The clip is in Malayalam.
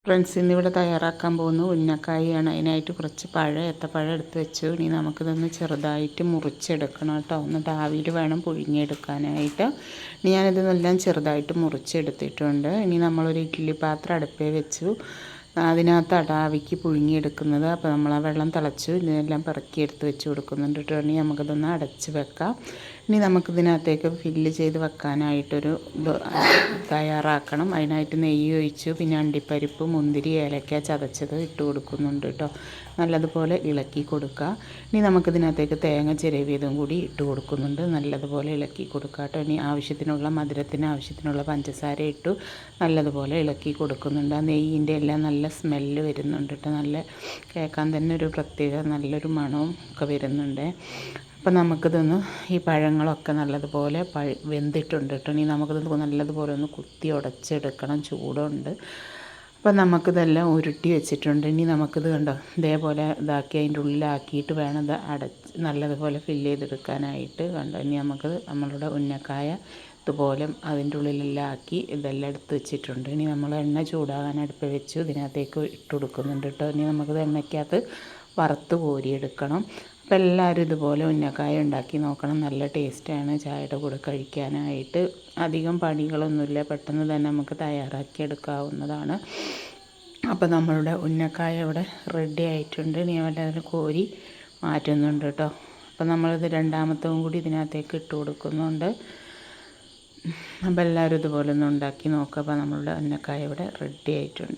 ഫ്രണ്ട്സ്, ഇന്നിവിടെ തയ്യാറാക്കാൻ പോകുന്ന ഉന്നക്കായാണ്. അതിനായിട്ട് കുറച്ച് ഏത്തപ്പഴം എടുത്ത് വെച്ചു. ഇനി നമുക്കിതൊന്ന് ചെറുതായിട്ട് മുറിച്ചെടുക്കണം കേട്ടോ. എന്നിട്ട് ആവിയിൽ വേണം പുഴുങ്ങിയെടുക്കാനായിട്ട്. ഇനി ഞാനിതെല്ലാം ചെറുതായിട്ട് മുറിച്ചെടുത്തിട്ടുണ്ട്. ഇനി നമ്മളൊരു ഇഡ്ഡലി പാത്രം അടുപ്പേ വെച്ചു. അതിനകത്ത് ആവിക്ക് പുഴുങ്ങിയെടുക്കുന്നത്. അപ്പോൾ നമ്മൾ ആ വെള്ളം തിളച്ചു. ഇതിനെല്ലാം പെറുക്കിയെടുത്ത് വെച്ച് കൊടുക്കുന്നുണ്ട് കേട്ടോ. ഇനി നമുക്കിതൊന്ന് അടച്ച് വെക്കാം. ഇനി നമുക്കിതിനകത്തേക്ക് ഫില്ല് ചെയ്ത് വെക്കാനായിട്ടൊരു തയ്യാറാക്കണം. അതിനായിട്ട് നെയ്യ് ഒഴിച്ചു. പിന്നെ അണ്ടിപ്പരിപ്പ്, മുന്തിരി, ഏലക്ക ചതച്ചത് ഇട്ട് കൊടുക്കുന്നുണ്ട് കേട്ടോ. നല്ലതുപോലെ ഇളക്കി കൊടുക്കുക. ഇനി നമുക്കിതിനകത്തേക്ക് തേങ്ങ ചിരവിയതും കൂടി ഇട്ട് കൊടുക്കുന്നുണ്ട്. നല്ലതുപോലെ ഇളക്കി കൊടുക്കുക കേട്ടോ. ഇനി ആവശ്യത്തിനുള്ള പഞ്ചസാര ഇട്ടു നല്ലതുപോലെ ഇളക്കി കൊടുക്കുന്നുണ്ട്. ആ നെയ്യിൻ്റെ എല്ലാം നല്ല സ്മെല്ല് വരുന്നുണ്ട് കേട്ടോ. നല്ല കേൾക്കാൻ തന്നെ ഒരു പ്രത്യേക നല്ലൊരു മണവും ഒക്കെ വരുന്നുണ്ട്. അപ്പം നമുക്കിതൊന്ന് ഈ പഴങ്ങളൊക്കെ നല്ലതുപോലെ വെന്തിട്ടുണ്ട് കേട്ടോ. ഇനി നമുക്കിത് നല്ലതുപോലെ ഒന്ന് കുത്തി ഉടച്ചെടുക്കണം. ചൂടുണ്ട്. അപ്പം നമുക്കിതെല്ലാം ഉരുട്ടി വെച്ചിട്ടുണ്ട്. ഇനി നമുക്കിത് കണ്ടോ ഇതേപോലെ ഇതാക്കി അതിൻ്റെ ഉള്ളിലാക്കിയിട്ട് വേണം ഇത് നല്ലതുപോലെ ഫില്ല് ചെയ്തെടുക്കാനായിട്ട്. കണ്ടോ, ഇനി നമുക്കത് നമ്മളുടെ ഉന്നക്കായ ഇതുപോലെ അതിൻ്റെ ഉള്ളിലെല്ലാം ആക്കി ഇതെല്ലാം എടുത്ത് വെച്ചിട്ടുണ്ട്. ഇനി നമ്മൾ എണ്ണ ചൂടാകാൻ അടുപ്പ് വെച്ചു. ഇതിനകത്തേക്ക് ഇട്ട് കൊടുക്കുന്നുണ്ട് കേട്ടോ. ഇനി നമുക്കിത് എണ്ണയ്ക്കകത്ത് വറുത്ത് കോരിയെടുക്കണം. അപ്പോൾ എല്ലാവരും ഇതുപോലെ ഉന്നക്കായ ഉണ്ടാക്കി നോക്കണം. നല്ല ടേസ്റ്റാണ് ചായയുടെ കൂടെ കഴിക്കാനായിട്ട്. അധികം പണികളൊന്നുമില്ല. പെട്ടെന്ന് തന്നെ നമുക്ക് തയ്യാറാക്കി എടുക്കാവുന്നതാണ്. അപ്പോൾ നമ്മളുടെ ഉന്നക്കായ ഇവിടെ റെഡി ആയിട്ടുണ്ട്. ഇനി എല്ലാവരും കോരി മാറ്റുന്നുണ്ട് കേട്ടോ. അപ്പോൾ നമ്മളിത് രണ്ടാമത്തതും കൂടി ഇതിനകത്തേക്ക് ഇട്ട് കൊടുക്കുന്നുണ്ട്. അപ്പോൾ എല്ലാവരും ഇതുപോലെ ഒന്ന് ഉണ്ടാക്കി നോക്കുക. അപ്പോൾ നമ്മളുടെ ഉന്നക്കായ ഇവിടെ റെഡി ആയിട്ടുണ്ട്.